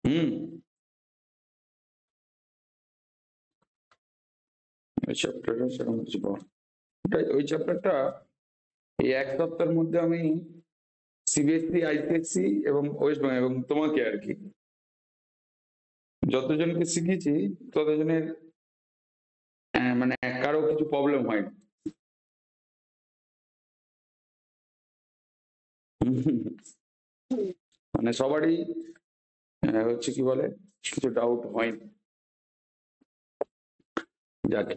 হুম। ওই চ্যাপ্টারটা সেরকম কিছু পাবো না। ওই চ্যাপ্টারটা এই এক সপ্তাহের মধ্যে আমি সিবিএসসি, আইসিএসসি এবং ওয়েস্ট বেঙ্গল এবং তোমাকে আর কি যতজনকে শিখিয়েছি ততজনের মানে কারো কিছু প্রবলেম হয়নি। মানে সবারই হচ্ছে কি বলে কিছু ডাউট হয়নি। যাকে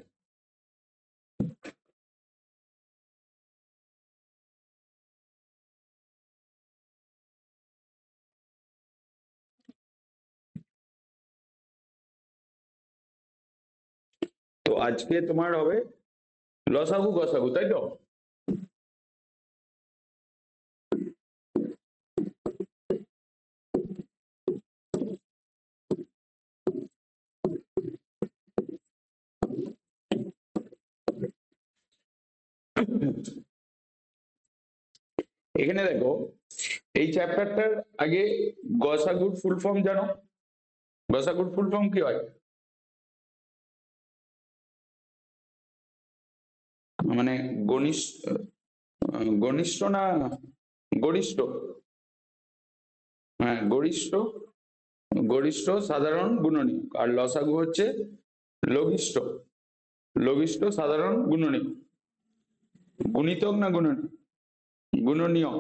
তো আজকে তোমার হবে লসাগু গসাগু, তাই তো? এখানে দেখো এই চ্যাপ্টারটার আগে গসাগুর ফুল ফর্ম জানো? গসাগুর ফুল ফর্ম কি হয়? মানে ঘনিষ্ঠ, ঘনিষ্ঠ না গরিষ্ঠ? হ্যাঁ, গরিষ্ঠ, গরিষ্ঠ সাধারণ গুণনীয়ক। আর লসাগু হচ্ছে লঘিষ্ঠ, লঘিষ্ঠ সাধারণ গুণনীয়ক। গুণিতক না গুণনীয়ক? গুণনীয়ক,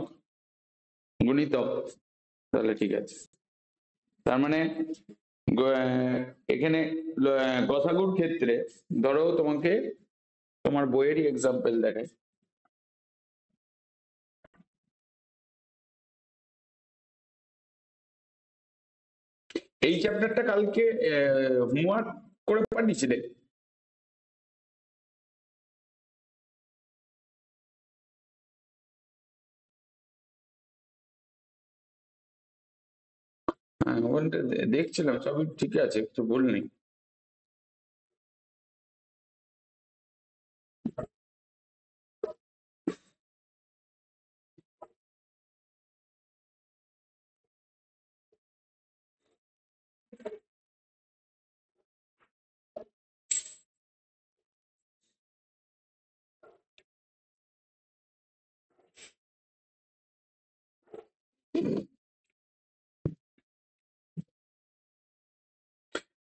গুণিতক। তাহলে ঠিক আছে। তার মানে এখানে গসাগুর ক্ষেত্রে ধরো তোমাকে তোমার বইয়েরই এক্সাম্পল দেখায়। এই চ্যাপ্টারটা কালকে হোমওয়ার্ক করে পাঠিয়েছিলে? হ্যাঁ, ওখানটা দেখছিলাম সবই ঠিক আছে, কিছু ভুল নেই।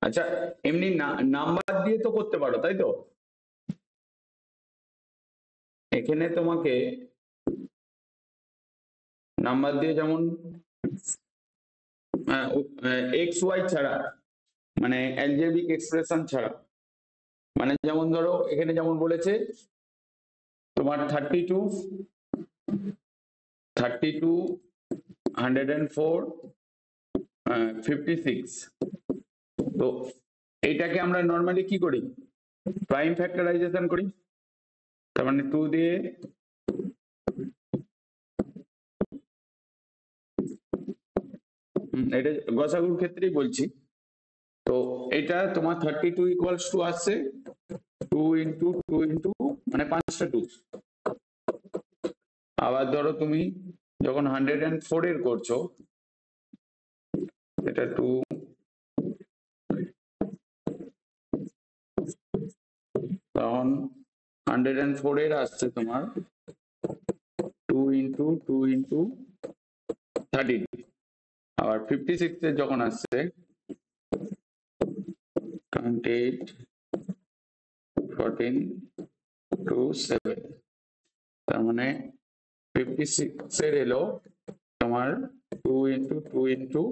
আচ্ছা, এমনি নাম্বার দিয়ে তো করতে পারো, তাই তো? এখানে তোমাকে নাম্বার দিয়ে যেমন এক্স ওয়াই ছাড়া, মানে অ্যালজেব্রিক এক্সপ্রেশন ছাড়া, মানে যেমন ধরো এখানে যেমন বলেছে তোমার 32, 32, 104, 56। তো এইটাকে আমরা নর্মালি কি করি? প্রাইম ফ্যাক্টরাইজেশন করি। তার মানে 2 দিয়ে এটা গসাগুর ক্ষেত্রেই বলছি। তো এটা তোমার 32 ইকুয়ালস টু আসছে 2 ইন্টু 2 ইন্টু মানে 5টা 2। আবার ধরো তুমি যখন 104 এর করছো, এটা 2, তখন 104 এর আসছে তোমার 2 ইন্টু 2 ইন্টু 13। আবার 56 এর যখন আসছে 28, 14 টু 7। তার মানে 56 এর এলো তোমার 2 ইন্টু 2 ইন্টু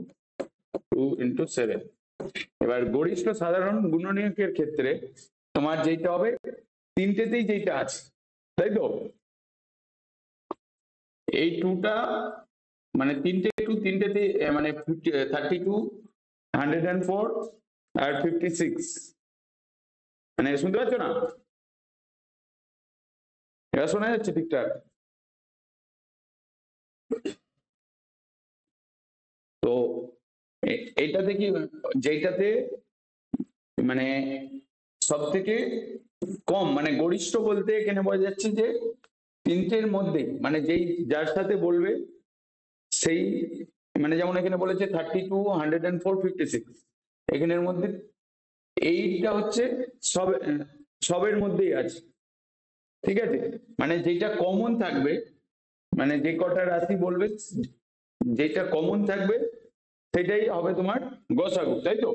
2 ইন্টু 7। এবার গরিষ্ঠ সাধারণ গুণনীয়কের ক্ষেত্রে তোমার যেটা হবে তিনটেতেই যেটা আছে, তাই তো? এই টুটা মানে তিনটে টু তিনটেতে মানে 32, 104 আর 56। মানে শুনতে পাচ্ছ না? এবার শোনা যাচ্ছে ঠিকঠাক? তো এইটাতে কি, যেটাতে মানে সব থেকে কম মানে গরিষ্ঠ বলতে এখানে বোঝা যাচ্ছে যে তিনটের মধ্যে মানে যেই যার সাথে বলবে সেই মানে যেমন এখানে বলেছে 32, 104, 56, এখানের মধ্যে এইটা হচ্ছে সব সবের মধ্যেই আছে, ঠিক আছে। মানে যেটা কমন থাকবে, মানে যে কটা রাশি বলবে যেটা কমন থাকবে সেটাই হবে তোমার গসাগু, তাই তো।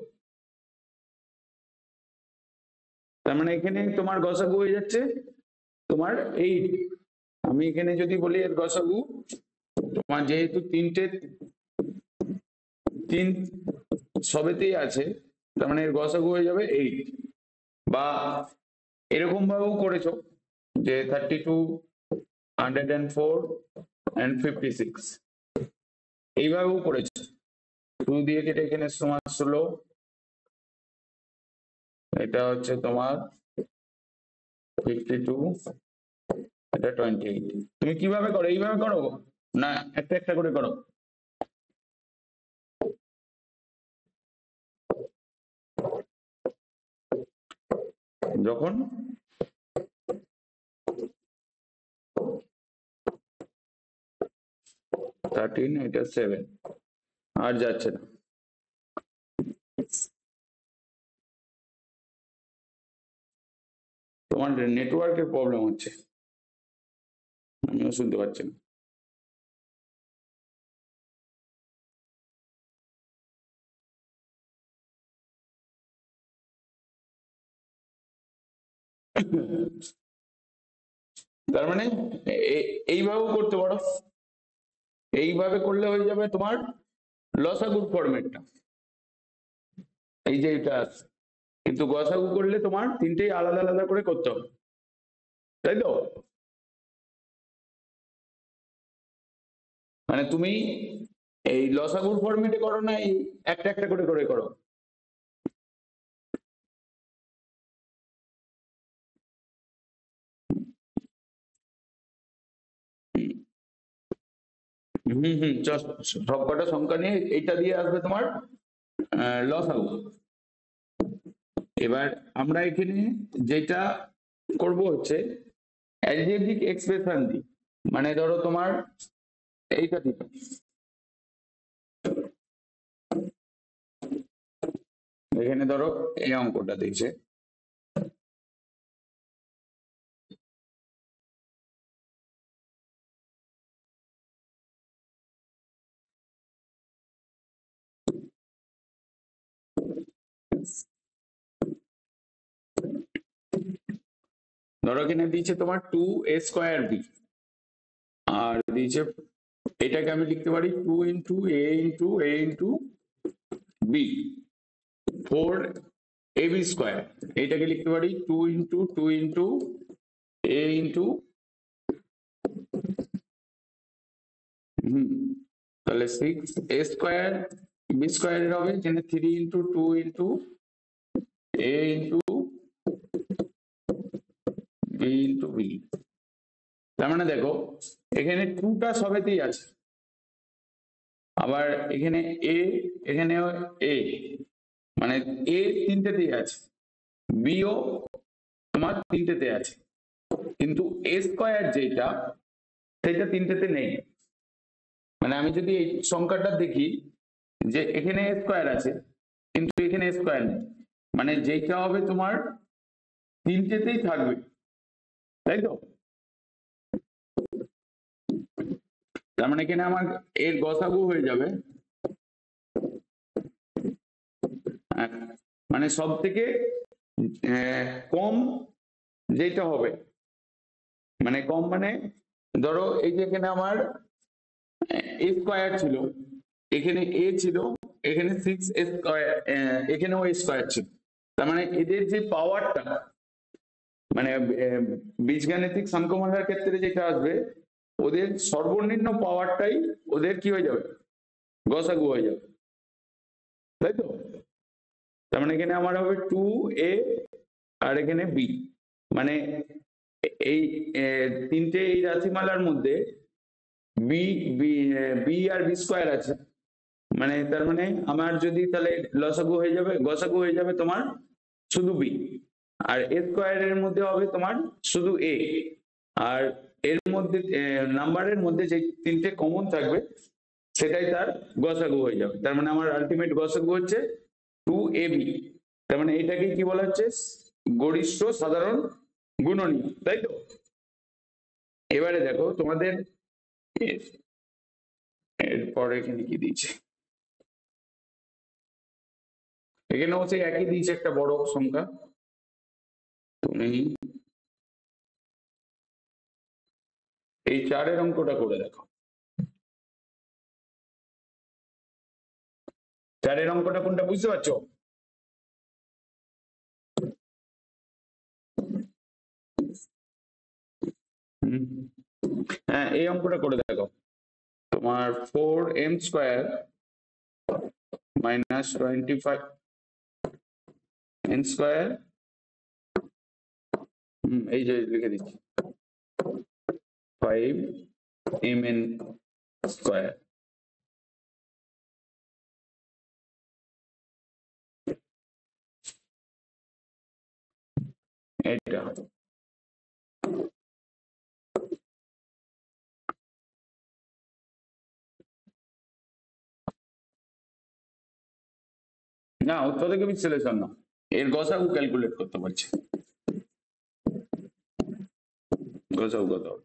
তার মানে এখানে তোমার গসাগু হয়ে যাচ্ছে তোমার 8। আমি এখানে যদি বলি এর গসাগু, তোমার যেহেতু তিন সবেতেই আছে, তার মানে এর গসাগু হয়ে যাবে 8। বা এরকম ভাবেও করেছো যে 32, 104 and 56, এইভাবেও করেছো। 2 দিয়ে কেটে এখানে সমান 16, এটা হচ্ছে তোমার 52, এটা 28। তুমি কিভাবে করো, এইভাবে করো না একটা একটা করে করো? যখন 13, এটা 7, আর যাচ্ছে না। তোমার নেটওয়ার্কের প্রবলেম হচ্ছে, আমিও শুনতে পাচ্ছি না। তার মানে এইভাবেও করতে পারো, এইভাবে করলে হয়ে যাবে তোমার লসাগুর ফরম্যাটটা, এই যে এটা আছে। কিন্তু গসাগু করলে তোমার তিনটেই আলাদা আলাদা করে করতে হবে, তাই তো। মানে তুমি এই লসাগুর ফরম্যাটে করো না এই একটা একটা করে করে করো? সব কটা সংখ্যা নিয়ে এইটা দিয়ে আসবে তোমার লসাগু। এবার আমরা এখানে যেটা করব হচ্ছে অ্যালজেব্রিক এক্সপ্রেশন দি, মানে ধরো তোমার এইটা দিতে, এখানে ধরো এই অঙ্কটা দিয়েছে, ধরো এখানে দিয়েছে তোমার 2a² বি, আর দিয়েছে এটাকে আমি লিখতে পারি 2 into a into B, 4ab², এইটাকে লিখতে পারি 2 ইন্টু a ইন্টু তাহলে 6a² b² হবে, যেখানে 3 into 2 into a into B into B. তার মানে দেখো এখানে 2টা সবেতেই আছে, আবার এখানে এ, এখানে এ, মানে এ তিনটেতেই আছে, বিও তোমার তিনটেতে আছে, কিন্তু a² যেটা সেটা তিনটেতে নেই। মানে আমি যদি এই সংখ্যাটা দেখি যে এখানে a² আছে কিন্তু এখানে a² নেই, মানে যেটা হবে তোমার তিনটেতেই থাকবে, তাই তো। তার মানে এখানে আমার এর গসাগু হয়ে যাবে, মানে সব থেকে কম যেটা হবে, মানে কম মানে ধরো এই যে এখানে আমার a² ছিল, এখানে a ছিল, এখানে 6a², এখানেও a² ছিল। তার মানে এদের যে পাওয়ারটা, মানে বীজগাণিতিক সাংখ্যমালার ক্ষেত্রে যেটা আসবে, ওদের সর্বনিম্ন পাওয়ারটাই ওদের কি হয়ে যাবে, গসাগু হয়ে যাবে, তাই তো। তার মানে এখানে আমার হবে 2a আর এখানে b, মানে এই তিনটে এই রাশিমালার মধ্যে বি বি বি আর b² আছে, মানে তার মানে আমার যদি তাহলে লসাগু হয়ে যাবে, গসাগু হয়ে যাবে তোমার শুধু বি, আর a² এর মধ্যে হবে তোমার শুধু এ, আর এর মধ্যে নাম্বারের মধ্যে যে তিনটে কমন থাকবে সেটাই তার গসাগু হয়ে যাবে। তার মানে আমার আলটিমেট গসাগু হচ্ছে 2ab। তার মানে এটাকে কি বলা হচ্ছে, গরিষ্ঠ সাধারণ গুণনীয়ক, তাই তো। এবারে দেখো তোমাদের এরপরে এখানে কি দিয়েছে, এখানেও সেই একই দিয়েছে একটা বড় সংখ্যা। তুমি এই 4-এর অঙ্কটা করে দেখো, 4-এর অঙ্কটা কোনটা বুঝতে পারছো? হ্যাঁ এই অঙ্কটা করে দেখো, তোমার 4m² মাইনাস 25n², এই যে লিখে দিচ্ছি 5mn²। এটা না, উৎপাদক বিশ্লেষণ না, এর গসাগু ক্যালকুলেট করতে পারছি, গসাগু কত হবে।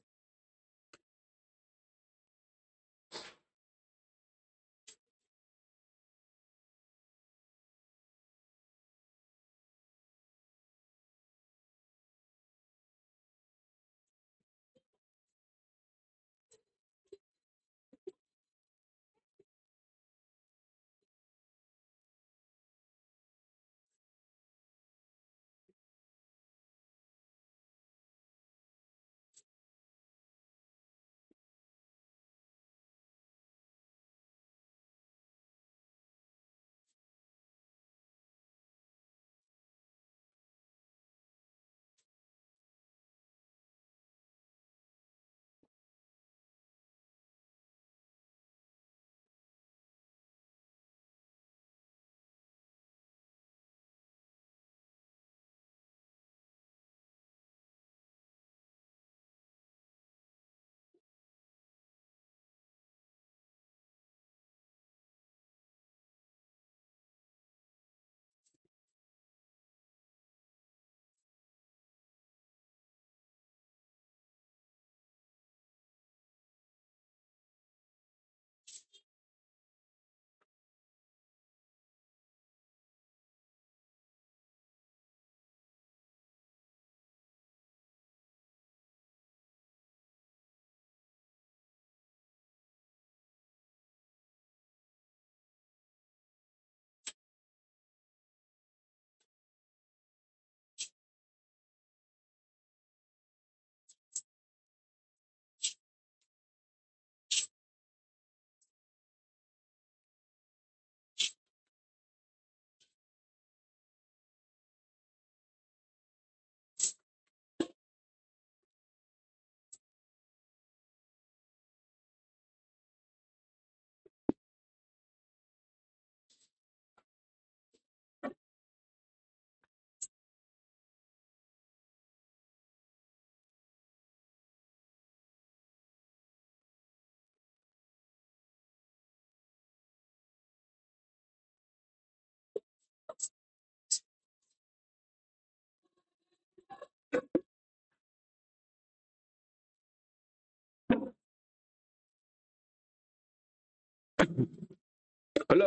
হলো?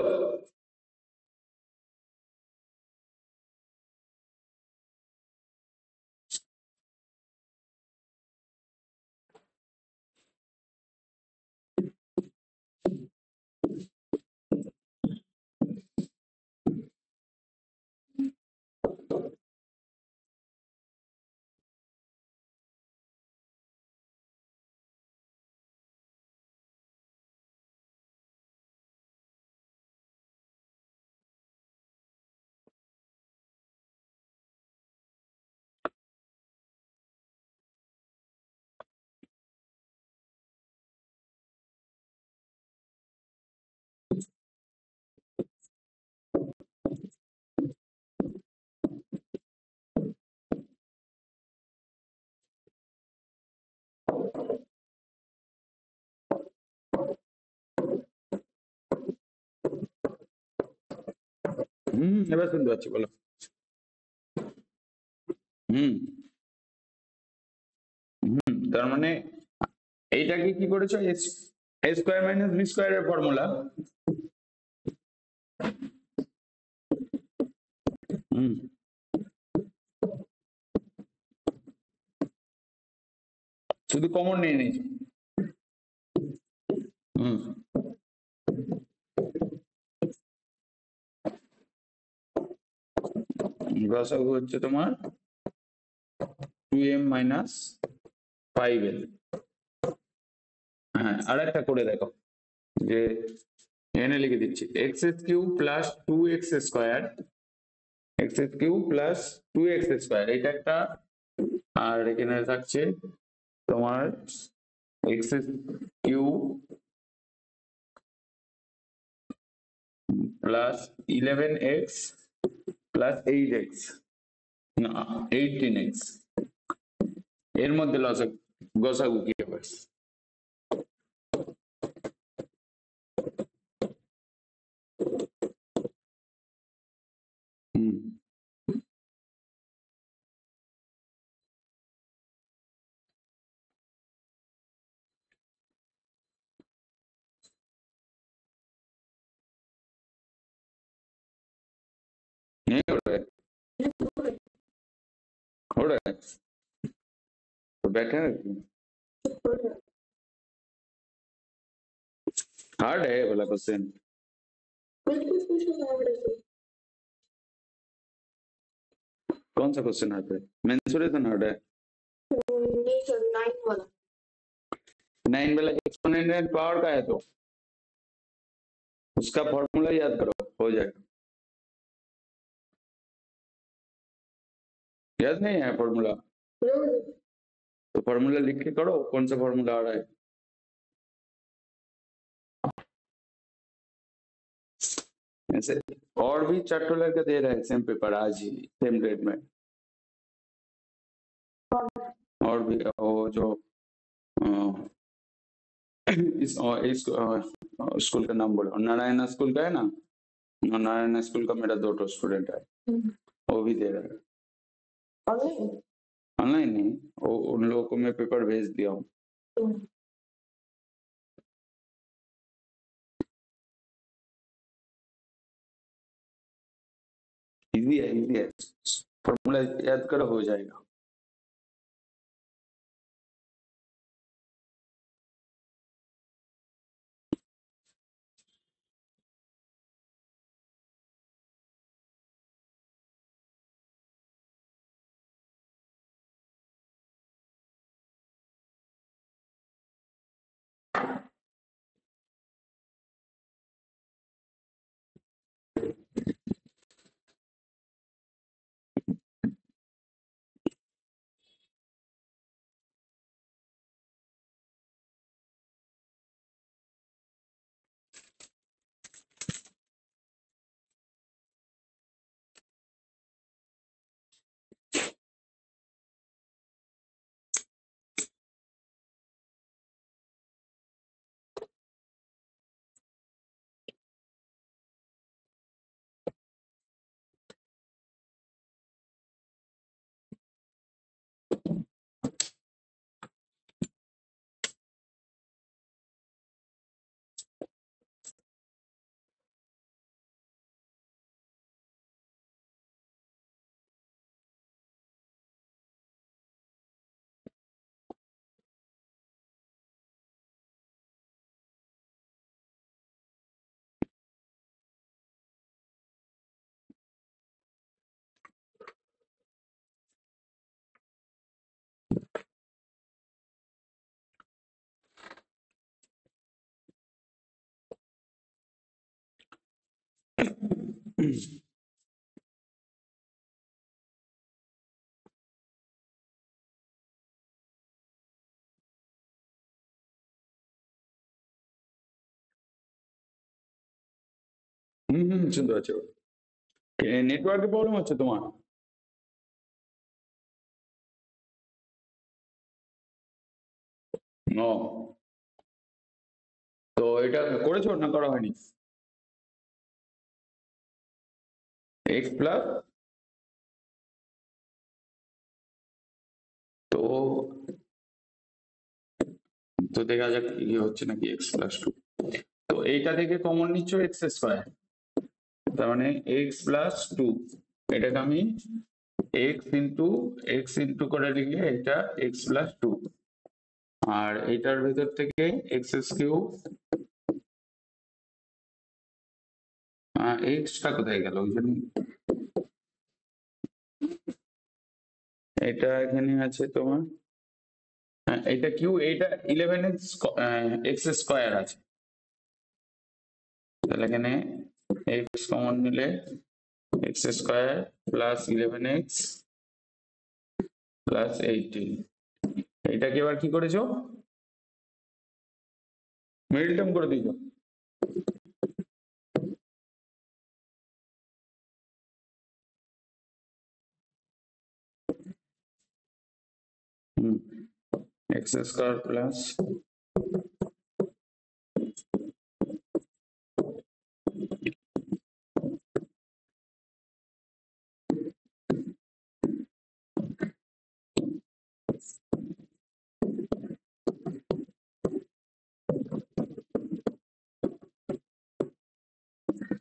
এবার শুনতে পাচ্ছি, বলো। হুম তার মানে এইটাকে কি করেছো, এ স্কোয়ার মাইনাস বি স্কোয়ারের ফর্মুলা। হুম শুধু কমন নিয়ে নিয়েছো। হুম গসাগু হচ্ছে তোমার 2m মাইনাস 5l। হ্যাঁ আর একটা করে দেখো, যে এনে লিখে দিচ্ছি x cube plus 2x square, x cube plus 2x square, এটা একটা। আর এখানে থাকছে তোমার x cube plus 11x plus 8x, না 18x, এর মধ্যে গসাগু কি হবে? হুম नहीं हो रहा है, हो रहा है तो बैठे हैं। हार्ड है ये वाला क्वेश्चन। कौन सा क्वेश्चन हार्ड है? मेंसुरेशन हार्ड है। नहीं सर, 9 वाला। 9 वाला एक्सपोनेंशियल पावर का है, तो उसका फॉर्मूला याद करो, हो जाएगा। याद नहीं है फॉर्मूला? तो फॉर्मूला लिख के करो, कौन सा फॉर्मूला आ रहा है। ऐसे और भी चार्टो लड़के दे रहे हैं सेम पेपर आज ही, सेम डेट में। और भी वो जो इस स्कूल का नाम बोलो, नारायण स्कूल का है ना, नारायण स्कूल का मेरा 2 स्टूडेंट है, वो भी दे रहा है। ऑनलाइन नहीं, वो उन लोगों को मैं पेपर भेज दिया हूँ। इजी है, इजी है, फॉर्मूला याद करो हो जाएगा। শুনতে পাচ্ছ? নেটওয়ার্কের প্রবলেম হচ্ছে তোমার? ও, তো এটা করেছো না করা হয়নি? x প্লাস, তো তো দেখা যাক কি হচ্ছে নাকি x প্লাস টু। তো এইটা থেকে কমন নিচ্ছ এক্স স্কোয়ার, তার মানে এক্স প্লাস টু, এটাকে আমি এক্স ইন্টু করে লিখলে এটা এক্স প্লাস টু, আর এটার ভেতর থেকে এক্স কিউব, এক্সটা কোথায় গেল ওই জন্য, এটা এখানে আছে তোমার, এটা কিউ, এটা 11 এক্স স্কোয়ার আছে, তাহলে এখানে এক্স কমন নিলে x square plus 11x plus 18, এইটাকে এবার কি করেছো, মিডল টার্ম করে দিয়েছো। এক্স স্কোয়ার প্লাস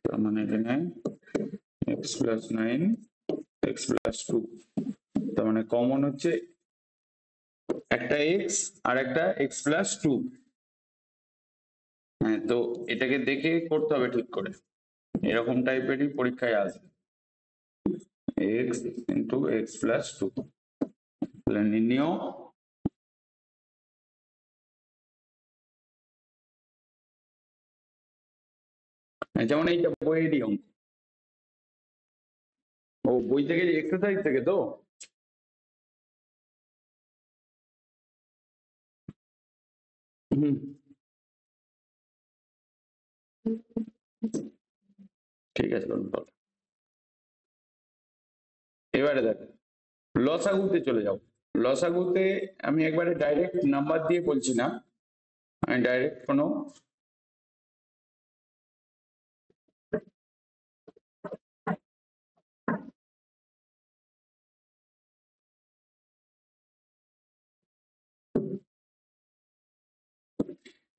তার মানে এখানে X plus 9 X plus two, তার মানে কমন হচ্ছে একটা এক্স আর একটা এক্স প্লাস টু। হ্যাঁ, তো এটাকে দেখে করতে হবে ঠিক করে, এরকম টাইপেরই পরীক্ষায় আসবে, X into x plus two, তাহলে নির্ণয় যেমন এইটা বইয়েরই অঙ্ক, ও বই থেকে এক্সারসাইজ থেকে তো, হুম ঠিক আছে বলুন। এবারে দেখো লসাগুতে চলে যাও, লসাগুতে আমি একবারে ডাইরেক্ট নাম্বার দিয়ে বলছি না, আমি ডাইরেক্ট কোনো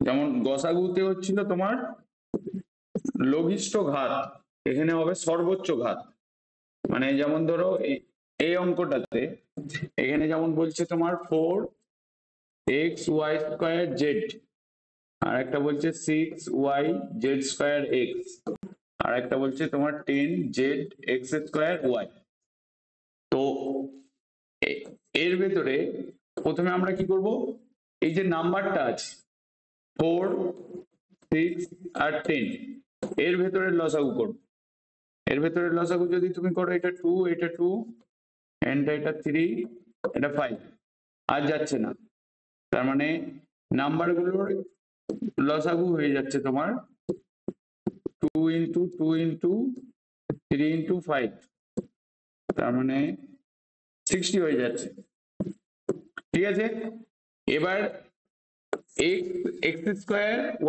যেমন গসাগুতে হচ্ছিল তোমার লঘিষ্ঠ ঘাত, এখানে হবে সর্বোচ্চ ঘাত, মানে যেমন ধরো এই অঙ্কটাতে এখানে যেমন বলছে তোমার 4x y² z, আর একটা বলছে 6y z² x, আর একটা বলছে তোমার 10z x² y। তো এর ভেতরে প্রথমে আমরা কি করব, এই যে নাম্বারটা আছে 4, 6 আর 10, এর ভেতরে লসাগু করবো, এর ভেতরে লসাগু যদি তুমি করো, এটা 2, এটা 2, এন্ড এটা 3, এটা 5, আর যাচ্ছে না, তার মানে নাম্বার গুলোর লসাগু হয়ে যাচ্ছে তোমার 2 ইন্টু 2 ইন্টু 3 ইন্টু 5, তার মানে 60 হয়ে যাচ্ছে, ঠিক আছে। এবার x²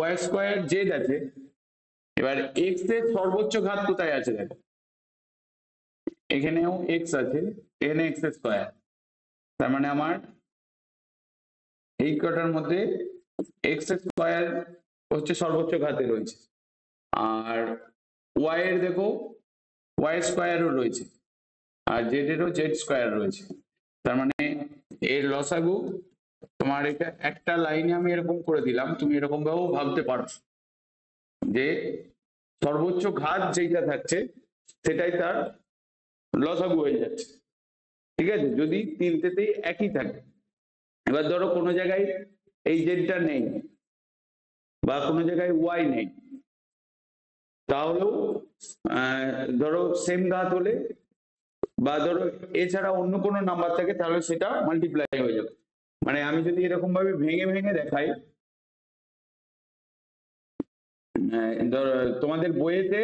y² z আছে, এবার x এর সর্বোচ্চ ঘাত কোথায় আছে দেখো, এখানেও x আছে, এখানে x², তার মানে আমার এই কটার মধ্যে x² হচ্ছে সর্বোচ্চ ঘাতে রয়েছে, আর y এর দেখো y² রয়েছে, আর z এরও z² রয়েছে, তার মানে এর লসাগু তোমার, এটা একটা লাইনে আমি এরকম করে দিলাম, তুমি এরকম ভাবেও ভাবতে পারো যে সর্বোচ্চ ঘাত যেটা থাকছে সেটাই তার লসাগু হয়ে যাচ্ছে, ঠিক আছে, যদি তিনটেতেই একই থাকে। এবার ধরো কোনো জায়গায় এই জেডটা নেই বা কোনো জায়গায় ওয়াই নেই, তাহলেও ধরো সেম ঘাত হলে বা ধরো এছাড়া অন্য কোনো নাম্বার থাকে, তাহলে সেটা মাল্টিপ্লাই হয়ে যাবে। মানে আমি যদি এরকম ভাবে ভেঙে ভেঙে দেখাই, ধরো তোমাদের বইয়েতে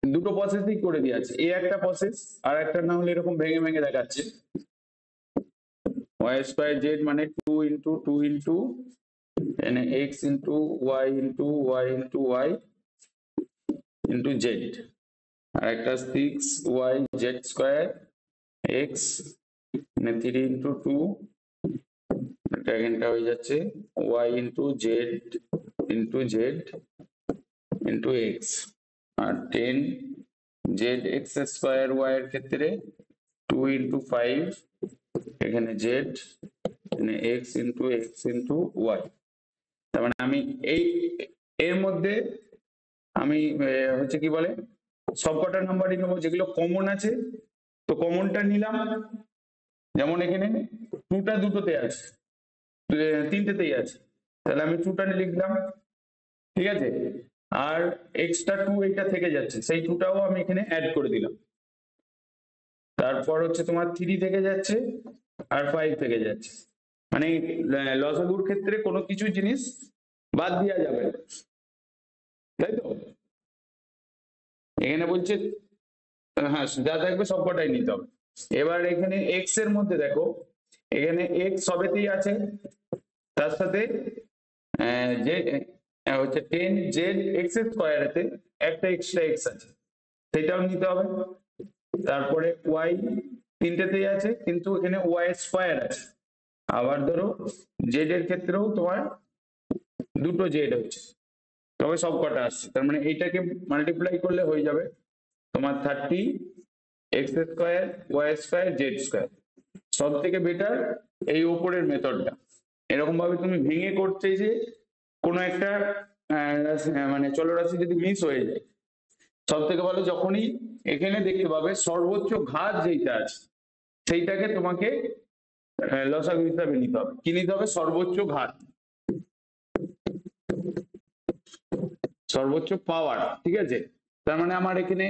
দুটো প্রসেসই করে দিয়ে আছে, এ একটা প্রসেস, আর একটা না হলে এরকম ভেঙে ভেঙে দেখাচ্ছে y² z মানে 2 into 2 into x into y into y into y into z, আর একটা 6yz² x মানে 3 ইন্টু 2, এটা এখানটা হয়ে যাচ্ছে y into z into z into x, আর 10 zx² y এর ক্ষেত্রে 2 ইন্টু 5 এখানে জেড মানে এক্স ইন্টু ওয়াই। তার মানে আমি এই এর মধ্যে আমি হচ্ছে কি বলে সবকটা নাম্বারই নেবো যেগুলো কমন আছে। তো কমনটা নিলাম, যেমন এখানে টুটা দুটোতে আছে, তিনটেতেই আছে, তাহলে আমি টুটা লিখলাম, ঠিক আছে। আর এক্সট্রা টু এটা থেকে যাচ্ছে, সেই টুটাও আমি এখানে অ্যাড করে দিলাম। তারপর হচ্ছে তোমার 3 থেকে যাচ্ছে আর 5 থেকে যাচ্ছে, মানে লসাগুর ক্ষেত্রে কোনো কিছু জিনিস বাদ দেওয়া যাবে না, তাই তো। এখানে বলছে হ্যাঁ যা থাকবে সবকটাই নিতে হবে। এবার এখানে এক্স এর মধ্যে দেখো, এখানে এক্স সবেতেই আছে, তার সাথে যে হচ্ছে 10 zx² একটা এক্সট্রা এক্স আছে, সেটাও নিতে হবে। তারপরে ওয়াই তিনটেতেই আছে কিন্তু এখানে y² আছে। আবার ধরো জেড এর ক্ষেত্রেও তোমার দুটো জেড হচ্ছে, তবে সব কটা আসছে, তার মানে এইটাকে মাল্টিপ্লাই করলে হয়ে যাবে তোমার 30 x² y² z²। সব থেকে বেটার এই উপরের মেথডটা, এরকম ভাবে তুমি ভেঙে করতে যে কোনো একটা মানে চলরাশি যদি মিস হয়ে যায়, সব থেকে ভালো যখনই এখানে দেখতে পাবে সর্বোচ্চ ঘাত যেটা আছে সেইটাকে তোমাকে লসাগু হিসাবে নিতে হবে। কি নিতে হবে? সর্বোচ্চ ঘাত, সর্বোচ্চ পাওয়ার, ঠিক আছে। তার মানে আমার এখানে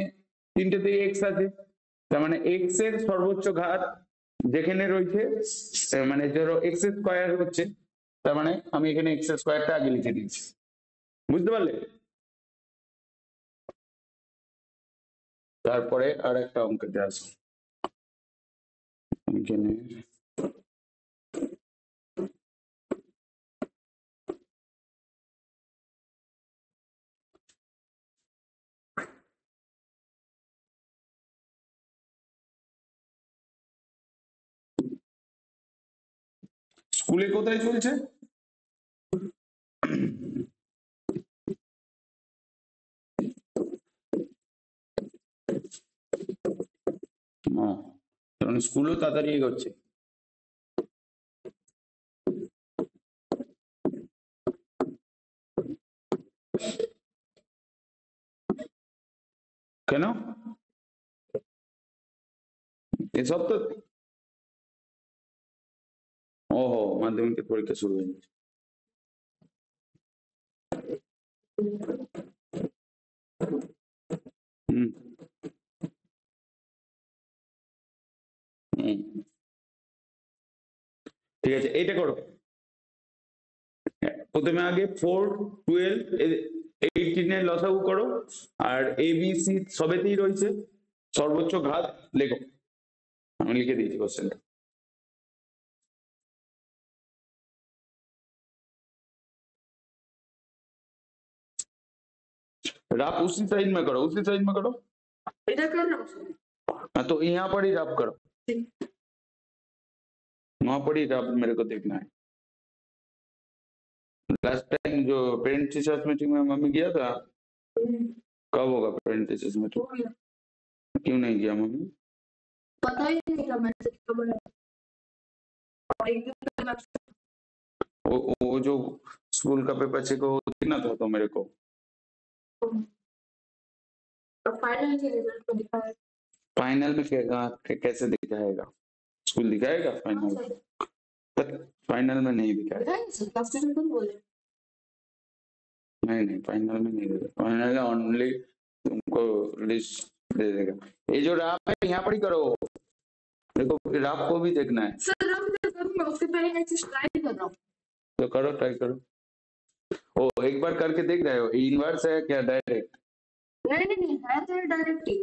তিনটেতেই এক্স আছে, তার মানে এক্স এর সর্বোচ্চ ঘাত যেখানে রয়েছে, মানে ধরো x² হচ্ছে, তার মানে আমি এখানে x² আগে লিখে দিয়েছি, বুঝতে পারলে। তারপরে আর একটা অঙ্কতে আসো, এখানে স্কুলে কোথায় চলছে? কারণ স্কুলও তাড়াতাড়ি এগোচ্ছে। কেন? এসব তো ওহো মাধ্যমিকের পরীক্ষা শুরু হয়ে গেছে। হুম হুম, ঠিক আছে, এইটা করো। প্রথমে আগে 4, 12, 18 এর লসাগু করো, আর এ বি সি সবেতেই রয়েছে সর্বোচ্চ ঘাত লেখো। আমি লিখে দিয়েছি কোশ্চেনটা। रफ उसी साइड में करो, उसी साइड में करो। इधर कर लो। हाँ तो यहाँ पर ही रफ करो, वहां पर ही रफ मेरे को देखना है। लास्ट टाइम जो पेरेंट टीचर्स मीटिंग में मम्मी गया था, कब होगा पेरेंट टीचर्स मीटिंग? क्यों नहीं गया मम्मी? पता ही नहीं था मैसेज कब आया। वो जो स्कूल का पेपर चेक हो देना था तो मेरे को। फाइनल के रिजल्ट को दिखाया। फाइनल में कैसे दिखाएगा? स्कूल दिखाएगा फाइनल? तक फाइनल में नहीं दिखाएगा। नहीं नहीं फाइनल में नहीं देगा, फाइनल ओनली तुमको लिस्ट दे देगा। ये जो राप है यहाँ पर ही करो, देखो राप को भी देखना है। सर राप में करूंगा, उसके पहले मैं चीज ट्राई कर रहा हूँ। तो करो, ट्राई करो। ओ एक बार करके देख रहे हो इनवर्स है क्या डायरेक्ट? नहीं नहीं नहीं है तो डायरेक्ट ही।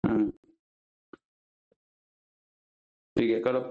हाँ ठीक है करो।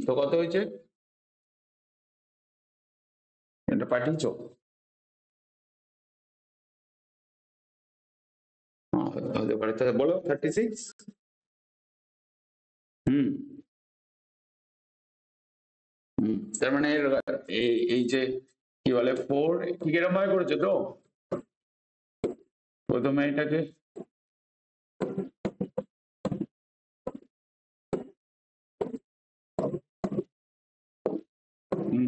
তো কত হয়েছে? এটা পাঠিয়েছো? হতে পারে, তাহলে বলো 36। হুম তার মানে এই যে কি বলে 4 কিরকম ভাবে করেছো তো? প্রথমে এটাকে হুম,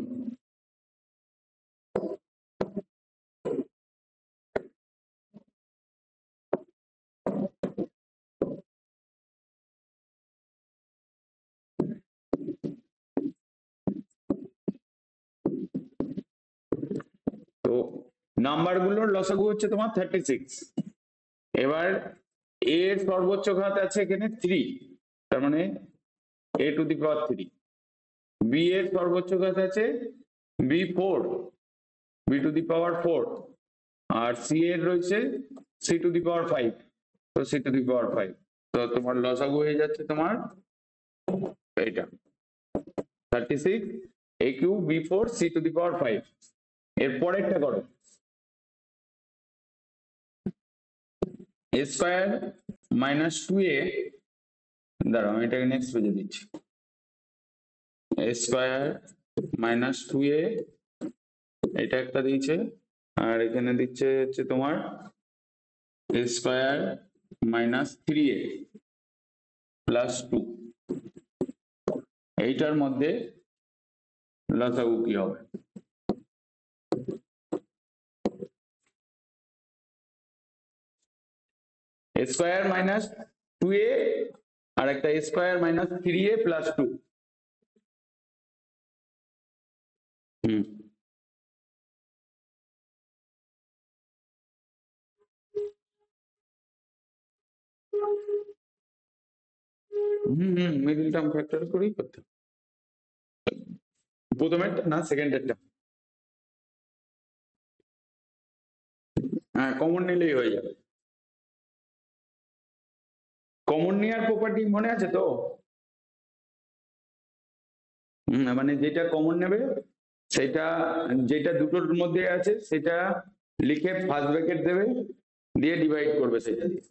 তো নাম্বার গুলোর লসাগু হচ্ছে তোমার 36। এবার এর সর্বোচ্চ ঘাত আছে এখানে 3, তার মানে a⁻³ বি এর সর্বোচ্চ ঘাত আছে b4, b⁴ আর সি এর রয়েছে c⁵, তো c⁵। তো তোমার লসাগু হয়ে যাচ্ছে তোমার এইটা 36 a³ b4 c⁵। এর পরেরটা করো a² - 2a, দাঁড়াও আমি এটাকে নেক্সট পেজে দিচ্ছি। a² - 2a এটা একটা দিয়েছে, আর এখানে দিচ্ছে হচ্ছে তোমার a² - 3a + 2। এইটার মধ্যে লসাগু কি হবে? a² - 2a আর একটা a² - 3a + 2। হুম মিডল টার্ম ফ্যাক্টর করেই করতে হবে। প্রথমেরটা না, সেকেন্ডেরটা। হ্যাঁ, কমন নিলেই হয়ে যাবে। কমন নেওয়ার প্রপার্টি মনে আছে তো? মানে যেটা কমন নেবে সেটা, যেটা দুটোর মধ্যে আছে সেটা লিখে ফার্স্ট ব্র্যাকেট দেবে, দিয়ে ডিভাইড করবে সেটা দিয়ে।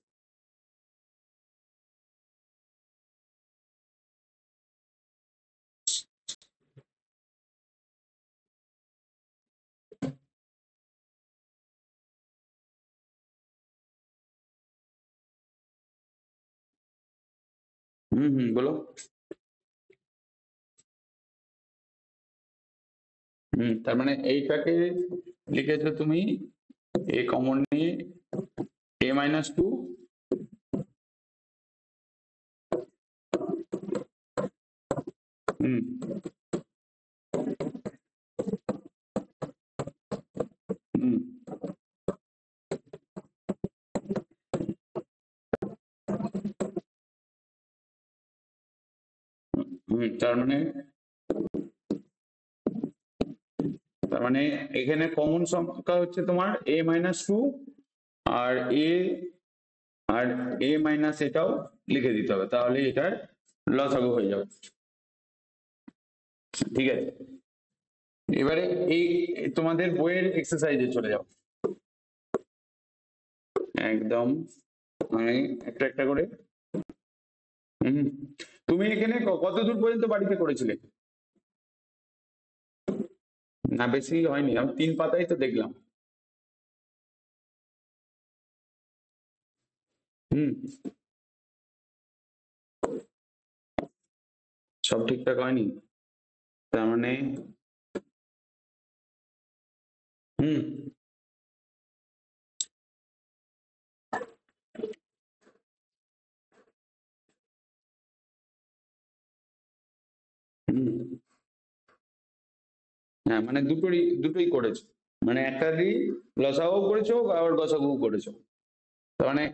বলো। তার মানে এইটাকে লিখেছো তুমি এ কমন নিয়ে a-2। হুম হুম তার মানে এখানে কমন সংখ্যা হচ্ছে তোমার a-2, আর এ আর এটাও লিখে দিতে হবে, তাহলে এটার লসাগু হয়ে যাবে। ঠিক আছে, এবারে এই তোমাদের বইয়ের এক্সারসাইজে চলে যাও একদম। আমি একটা একটা করে হুম তুমি এখানে কত দূর পর্যন্ত বাড়িতে করেছিলে? না বেশি হয়নি, আমি 3 পাতাই তো দেখলাম। হুম সব ঠিকঠাক হয়নি, তার মানে হুম হুম। হ্যাঁ মানে দুটোই দুটোই করেছো, মানে একটারই লসাগু করেছো আবার গসাগু করেছো, তার মানে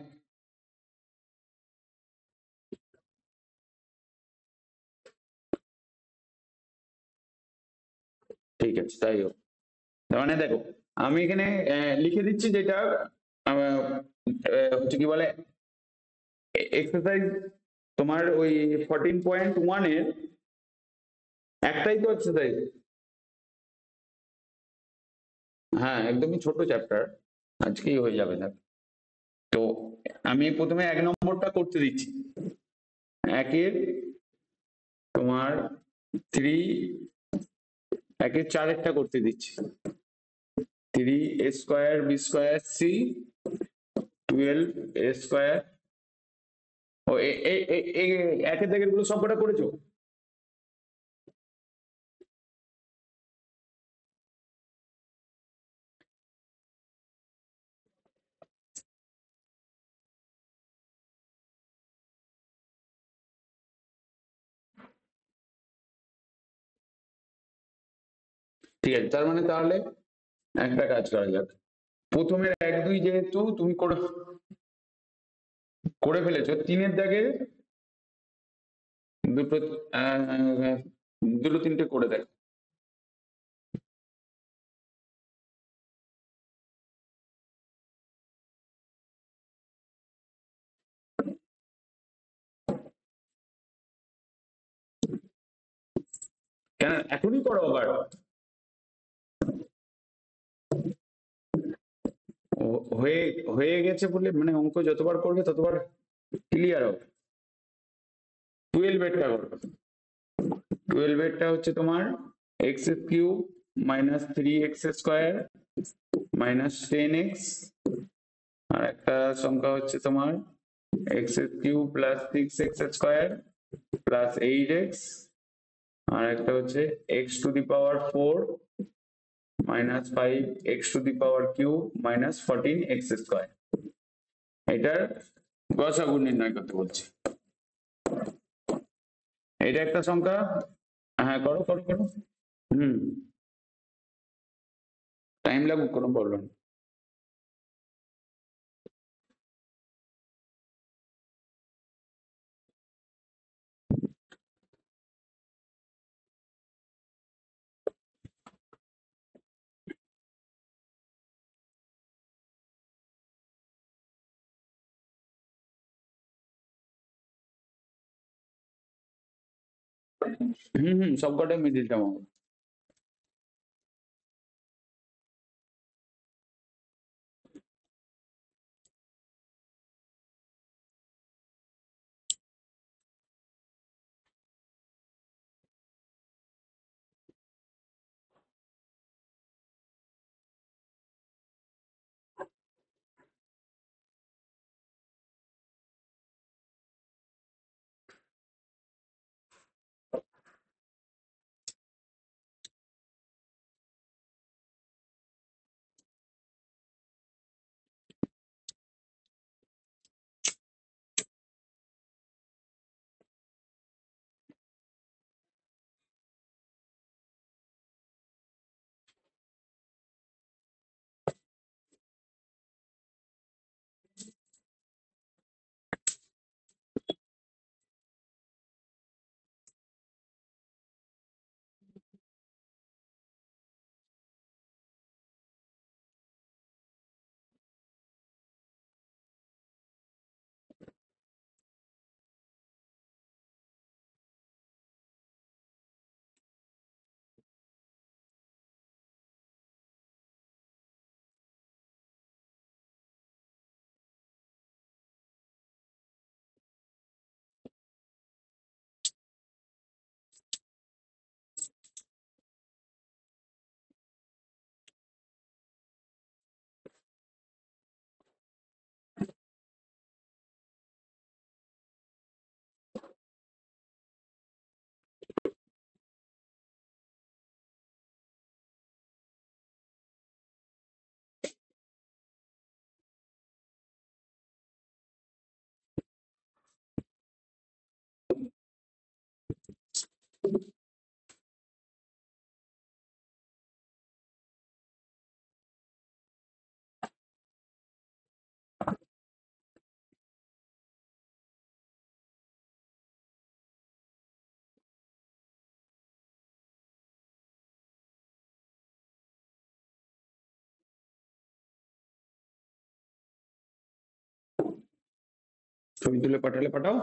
ঠিক আছে তাই হোক। তার মানে দেখো আমি এখানে লিখে দিচ্ছি যেটা আহ, হচ্ছে কি বলে এক্সারসাইজ তোমার ওই 14.1 এর একটাই তো এক্সারসাইজ। হ্যাঁ একদমই ছোট চ্যাপ্টার, আজকেই হয়ে যাবে না। তো আমি প্রথমে 1 নম্বরটা করতে দিচ্ছি, একের তোমার 1/4 করতে দিচ্ছি, 3a² b² c 12a²। ও একের দাগের গুলো সবকটা করেছো? ঠিক আছে, তার মানে তাহলে একটা কাজ করা যাক, প্রথমের 1 2 যেহেতু তুমি করে করে ফেলেছো, 3-এর দাগে দুটো দুটো তিনটে করে দেখ। কেন এখনই করো আবার? হয়ে হয়ে গেছে বলে মানে অঙ্ক যতবার করবে ততবার ক্লিয়ার হবে। 12 এরটা করো, 12 এরটা হচ্ছে তোমার x³ -3x² - 10x, আর একটা সংখ্যা হচ্ছে তোমার x³ +6x² + 8x, আর একটা হচ্ছে x⁴ -5x³ - 14x²। এটার গসাগু নির্ণয় করতে বলছি। এটা একটা সংখ্যা। হ্যাঁ করো করো করো। হুম, টাইম লাগুক কোনো প্রবলেম। হুম হুম, সবকটাই মিডিল টার্ম হবে। ছবি তুলে পাঠালে পাঠাও।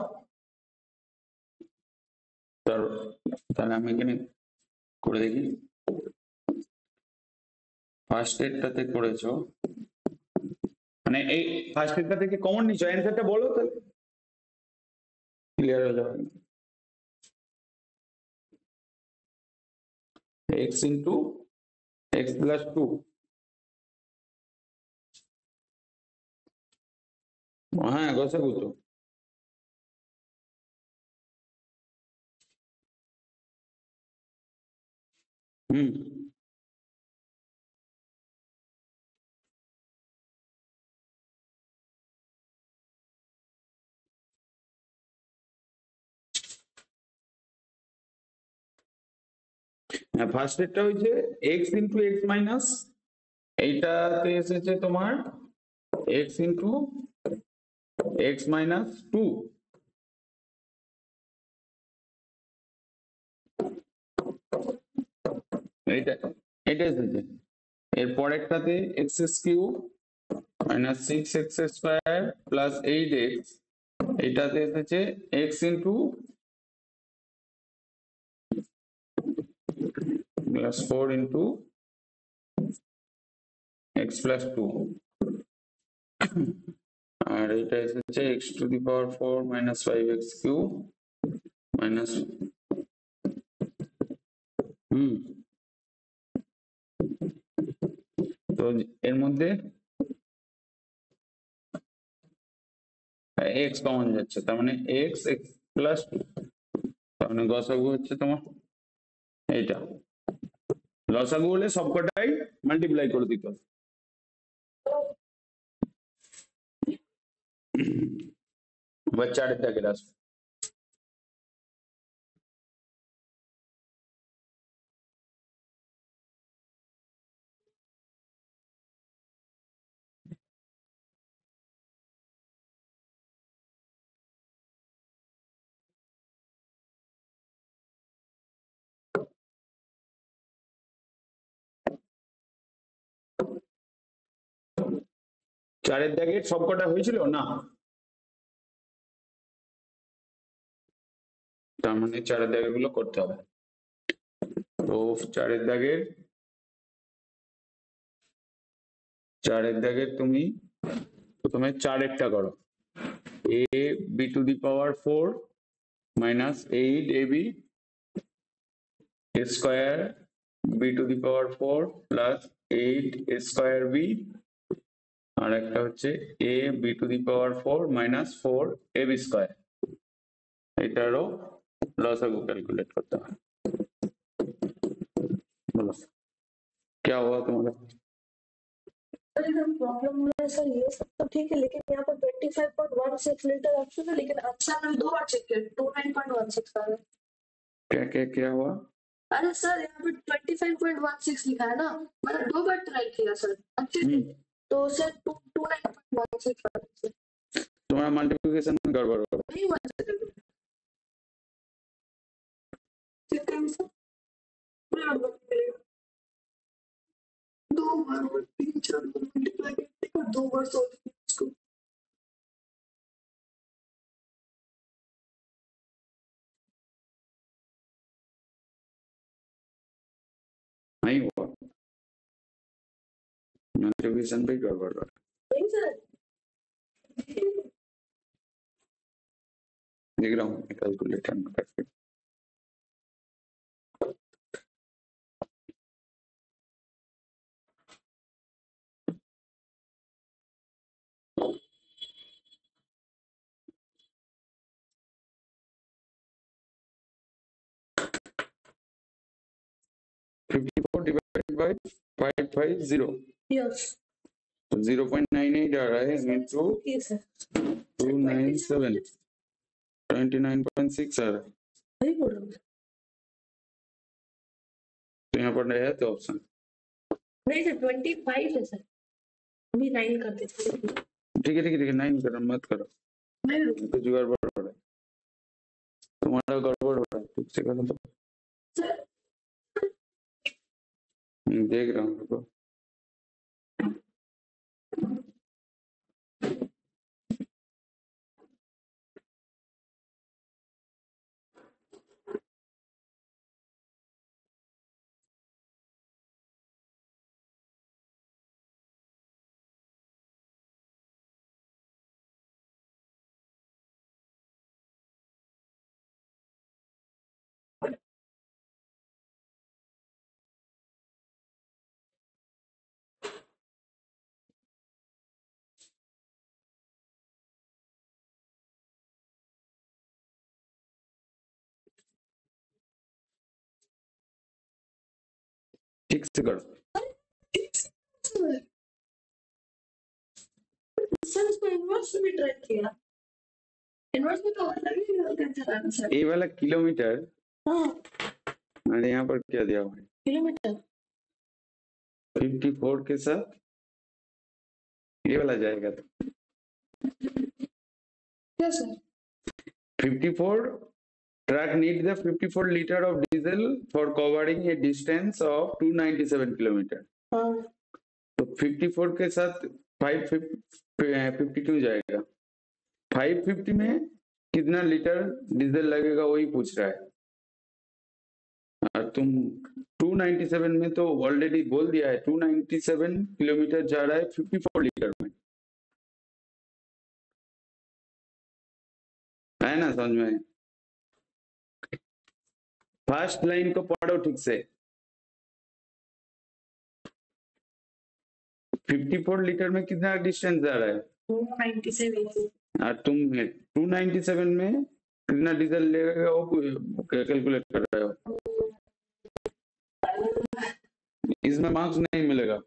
তাহলে আমি এখানে করে দেখি। ফার্স্ট এডটাতে করেছো, মানে এই ফার্স্ট এডটা থেকে কমন নিছো, অ্যান্সারটা বলো তাহলে ক্লিয়ার হয়ে যাবে। x ইন্টু এক্স প্লাস 2, হ্যাঁ গসাগু তো। হুম, হ্যাঁ ফার্স্ট এডটা হয়েছে x ইন্টু এক্স মাইনাস, এইটাতে এসেছে তোমার x ইন্টু এক্স মাইনাস 2, এইটা এটা এসেছে। এর পরেরটাতে x cube minus 6x square plus 8x, এটাতে এসেছে x into plus 4 into x plus 2, আর এটা এসেছে x to the power 4 minus 5x cube minus, তো এর মধ্যে x কমন যাচ্ছে, তার মানে x এক্স প্লাস 2, তার মানে গসাগু হচ্ছে তোমার এইটা। লসাগু হলে সবকটাই মাল্টিপ্লাই করে দিতে হবে। এবার 4 দাগের আসবে। চারের দাগের সবকটা হয়েছিল না, তার মানে 4 দাগের গুলো করতে হবে। তো 4 দাগের তুমি প্রথমে 4 করো, a b two the power 4 minus 8ab square b two the power 4 plus 8 square b, আর একটা হচ্ছে a b two the power 4 minus 4ab square, এটারও लसागु कैलकुलेट करता है। बोलो क्या हुआ तुम्हारा? प्रॉब्लम में सर ये सब तो ठीक है, लेकिन यहाँ पर 25.16 लीटर ऑप्शन है, लेकिन अच्छा मैंने 2 बार चेक किया 29.16 का है। क्या क्या क्या हुआ? अरे सर यहाँ पे 25.16 लिखा है ना, मैंने 2 बार ट्राई किया सर अच्छे से, तो सर 29.16 तुम्हारा मल्टीप्लिकेशन में गड़बड़ हो रहा नहीं हुआ सर। चेक करें सर, 2 बार 3 4 मल्टीप्लाई करके 2 बार सोल्व किया इसको। नहीं हुआ, मल्टीप्लिकेशन पे गड़बड़ हो रहा नहीं सर, देख रहा हूँ कैलकुलेटर में करके। डिवाइडेड बाय 550, यस तो 0.98 आ रहा है इनटू 297, 29.6 आ रहा है। वही बोल रहा हूँ। तो यहाँ पर है तो ऑप्शन नहीं सर 25 है सर, अभी 9 कर देते हैं। ठीक है 9 करो, मत करो, नहीं कुछ गड़बड़ हो रहा है, तुम्हारा गड़बड़ हो रहा है, ठीक से करो तो। सर देख रहा हूँ रुको। ठीक से करो। सर इसको इन्वर्स में ट्राई किया, इन्वर्स में तो अलग ही आंसर आना सर। ये वाला किलोमीटर, हाँ मैंने यहाँ पर क्या दिया हुआ है, किलोमीटर 54 के साथ ये वाला जाएगा तो क्या sir? 54 truck need the 54 liter of diesel for covering a distance of 297 kilometer। हाँ तो 54 के साथ 552 जाएगा, 550 में कितना लीटर डीजल लगेगा वही पूछ रहा है, और तुम 297 में तो ऑलरेडी बोल दिया है, 297 किलोमीटर जा रहा है 54 लीटर में, है ना समझ में? फर्स्ट लाइन को पढ़ो ठीक से, 54 लीटर में कितना डिस्टेंस जा रहा है, 297 और तुम 297 में कितना डीजल लेगा वो कैलकुलेट कर रहे हो, इसमें मार्क्स नहीं मिलेगा।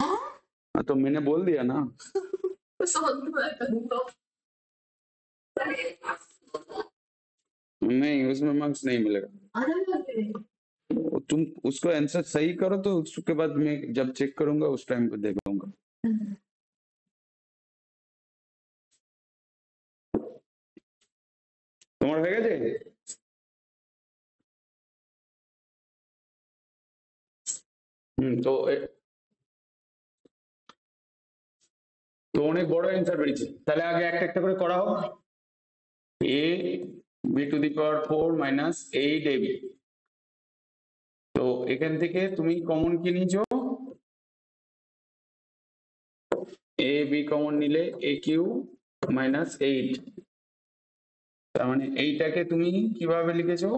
हाँ तो मैंने बोल दिया ना, नहीं उसमें मार्क्स नहीं मिलेगा, तुम उसको आंसर सही करो तो उसके बाद मैं जब चेक करूंगा उस टाइम पे देख लूंगा। তোমার হয়ে গেছে? তো তো অনেক বড় অ্যান্সার বেরিয়েছে, তাহলে আগে একটা একটা করে করা হোক। a b two the power 4 minus 8 ab, তো এখান থেকে তুমি কমন কি নিয়েছো, a b কমন নিলে a কিউ মাইনাস 8, তার মানে এইটাকে তুমি কিভাবে লিখেছো,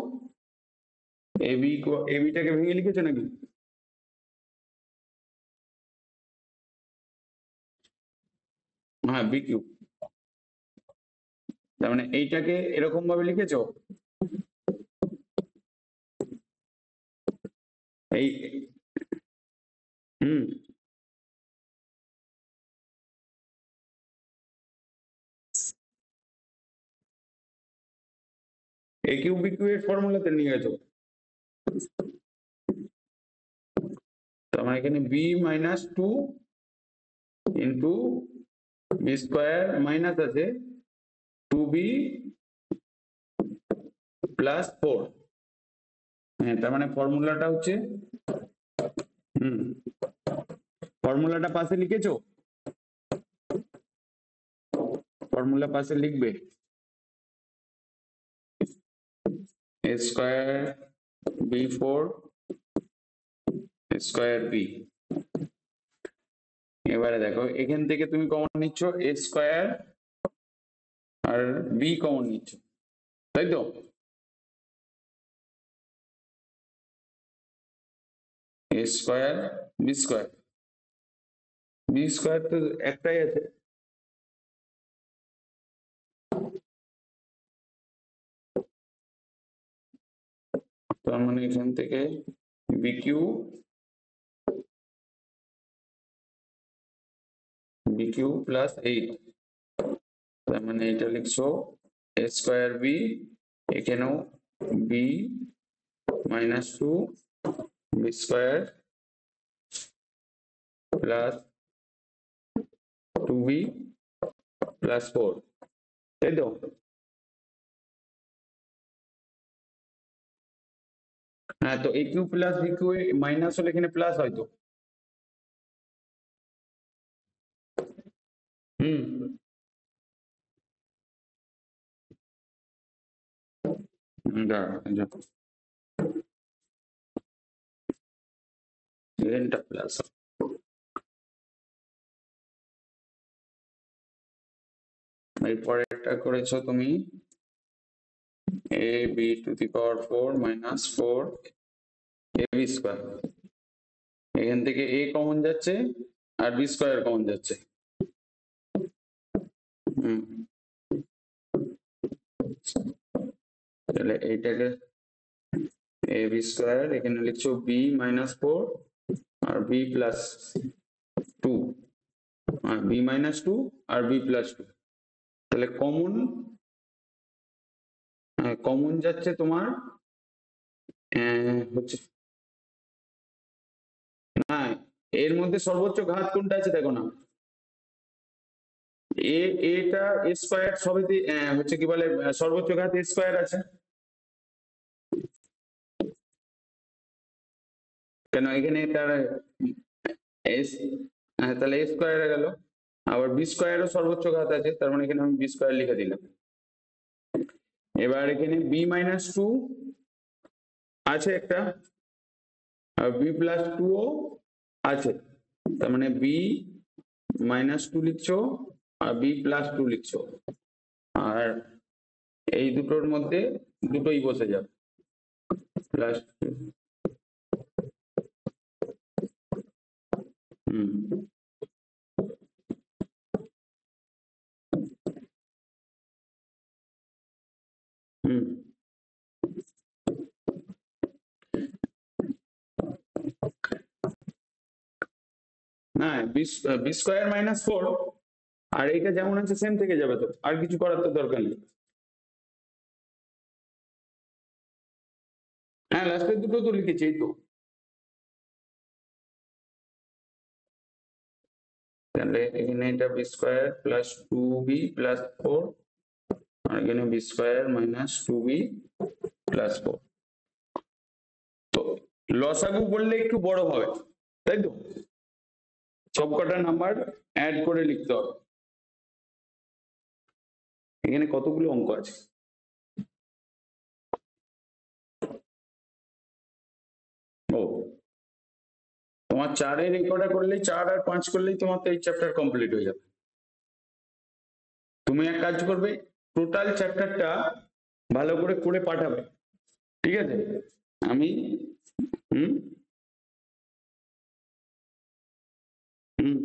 ab টাকে ভেঙে লিখেছো নাকি? হ্যাঁ বি কিউ, তার মানে এইটাকে এরকম ভাবে লিখেছো, এই এ কিউ বি কিউ এর ফর্মুলাতে নিয়ে গেছো, তার মানে এখানে B minus 2 into B square minus আছে 2b প্লাস 4, হ্যাঁ তার মানে ফর্মুলাটা হচ্ছে, ফর্মুলাটা পাশে লিখেছো, ফর্মুলা পাশে লিখবে, a square b4 square b। এবারে দেখো এখান থেকে তুমি কমন নিচ্ছ a স্কয়ার আর b কমন নিচ্ছ, তাই তো? a square b square, b square তো একটাই আছে, তার মানে এখান থেকে বিকিউ প্লাস 8, তার মানে এটা লিখছো a স্কয়ার বি, এখানেও b minus 2 B square plus 2b plus 4, তাই তো? হ্যাঁ, তো a Q plus b Q minus হলে এখানে প্লাস হয় তো। এনটা প্লাস, এরপরেরটা করেছো তুমি a b two the power 4 minus 4 a b square, এখান থেকে a কমন যাচ্ছে আর b স্কোয়ার কমন যাচ্ছে। তাহলে এইটাকে a b স্কোয়ার, এখানে লিখছো b মাইনাস 4 আর b প্লাস 2, আর b মাইনাস 2 আর b প্লাস 2, তাহলে কমন যাচ্ছে তোমার হচ্ছে না, এর মধ্যে সর্বোচ্চ ঘাত কোনটা আছে দেখো না, এটা a স্কয়ার সবেতে হচ্ছে কি বলে সর্বোচ্চ ঘাত a স্কয়ার আছে, কেন এখানে তার এস, তাহলে a স্কয়ার গেল, আবার b স্কয়ারও সর্বোচ্চ ঘাত আছে, তার মানে এখানে আমি b স্কয়ার লিখে দিলাম। এবার এখানে b মাইনাস 2 আছে একটা, আর b প্লাস 2 ও আছে, তার মানে b মাইনাস 2 লিখছো আর b প্লাস 2 লিখছো, আর এই দুটোর মধ্যে দুটোই বসে যাবে, প্লাস না, বি স্কোয়ার মাইনাস 4, আর এইটা যেমন আছে সেম থেকে যাবে, তো আর কিছু করার তো দরকার নেই। হ্যাঁ, লাস্টের দুটো তো লিখেছি, এই তো। তাহলে এখানে এটা B square plus 2b plus 4, আর এখানে B square minus 2b plus 4। তো লসাগু বললে একটু বড় হবে, তাই তো? সবকটা নাম্বার অ্যাড করে লিখতে হবে। এখানে কতগুলো অঙ্ক আছে? ও, তোমার 4-এর এই কটা করলেই, 4 আর 5 করলেই তোমার তো এই চ্যাপ্টার কমপ্লিট হয়ে যাবে। তুমি এক কাজ করবে, টোটাল চ্যাপ্টারটা ভালো করে করে পাঠাবে, ঠিক আছে? আমি হুম হুম